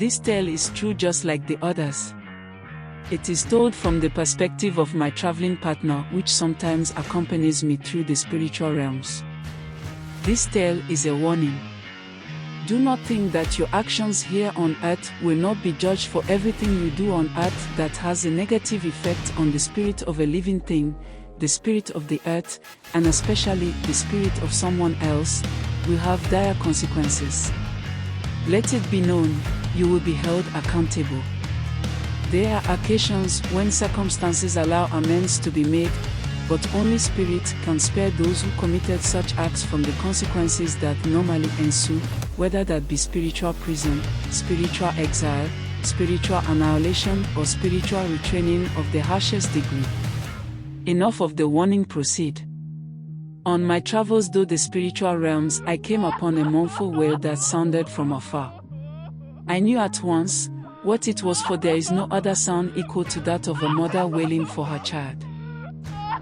This tale is true just like the others. It is told from the perspective of my traveling partner, which sometimes accompanies me through the spiritual realms. This tale is a warning. Do not think that your actions here on earth will not be judged, for everything you do on earth that has a negative effect on the spirit of a living thing, the spirit of the earth, and especially the spirit of someone else, will have dire consequences. Let it be known, you will be held accountable. There are occasions when circumstances allow amends to be made, but only Spirit can spare those who committed such acts from the consequences that normally ensue, whether that be spiritual prison, spiritual exile, spiritual annihilation, or spiritual retraining of the harshest degree. Enough of the warning, proceed. On my travels through the spiritual realms, I came upon a mournful wail that sounded from afar. I knew at once what it was, for there is no other sound equal to that of a mother wailing for her child.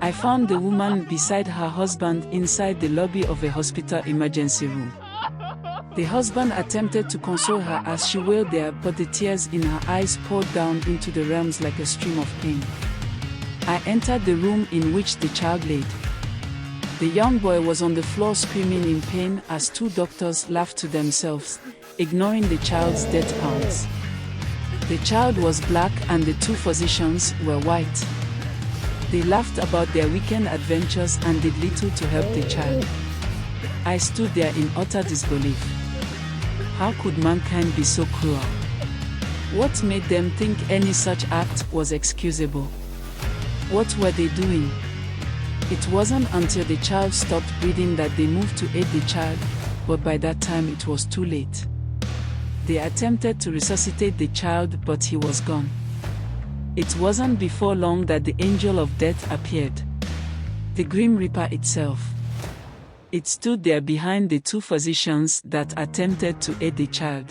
I found the woman beside her husband inside the lobby of a hospital emergency room. The husband attempted to console her as she wailed there, but the tears in her eyes poured down into the realms like a stream of pain. I entered the room in which the child laid. The young boy was on the floor screaming in pain as two doctors laughed to themselves, ignoring the child's death pounds. The child was black and the two physicians were white. They laughed about their weekend adventures and did little to help the child. I stood there in utter disbelief. How could mankind be so cruel? What made them think any such act was excusable? What were they doing? It wasn't until the child stopped breathing that they moved to aid the child, but by that time it was too late. They attempted to resuscitate the child, but he was gone. It wasn't before long that the angel of death appeared. The Grim Reaper itself. It stood there behind the two physicians that attempted to aid the child.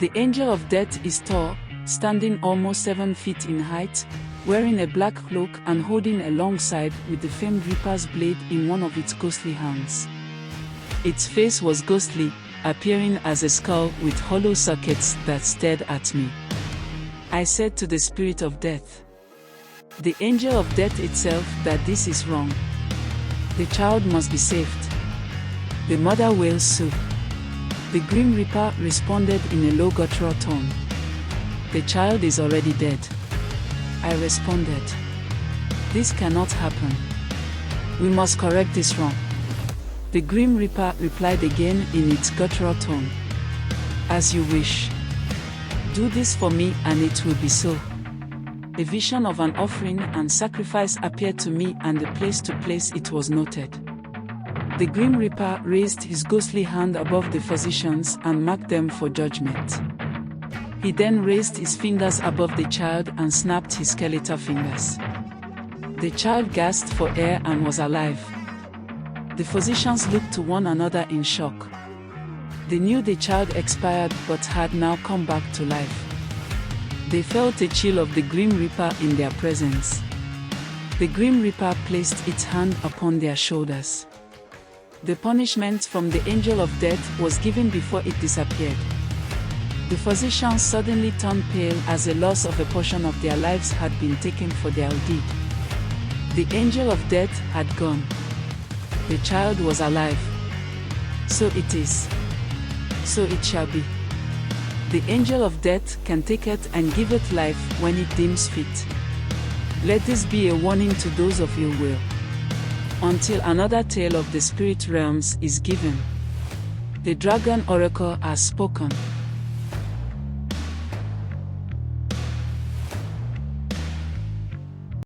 The angel of death is tall, standing almost 7 feet in height, wearing a black cloak and holding a long scythe with the famed Reaper's blade in one of its ghostly hands. Its face was ghostly, appearing as a skull with hollow sockets that stared at me. I said to the spirit of death, the angel of death itself, that this is wrong. The child must be saved. The mother wails so. The Grim Reaper responded in a low guttural tone. The child is already dead. I responded, this cannot happen. We must correct this wrong. The Grim Reaper replied again in its guttural tone, as you wish. Do this for me and it will be so. A vision of an offering and sacrifice appeared to me, and the place to place it was noted. The Grim Reaper raised his ghostly hand above the physicians and marked them for judgment. He then raised his fingers above the child and snapped his skeletal fingers. The child gasped for air and was alive. The physicians looked to one another in shock. They knew the child expired but had now come back to life. They felt a chill of the Grim Reaper in their presence. The Grim Reaper placed its hand upon their shoulders. The punishment from the angel of death was given before it disappeared. The physicians suddenly turned pale as the loss of a portion of their lives had been taken for their deed. The angel of death had gone. The child was alive. So it is. So it shall be. The angel of death can take it and give it life when it deems fit. Let this be a warning to those of your will. Until another tale of the spirit realms is given. The Dragon Oracle has spoken.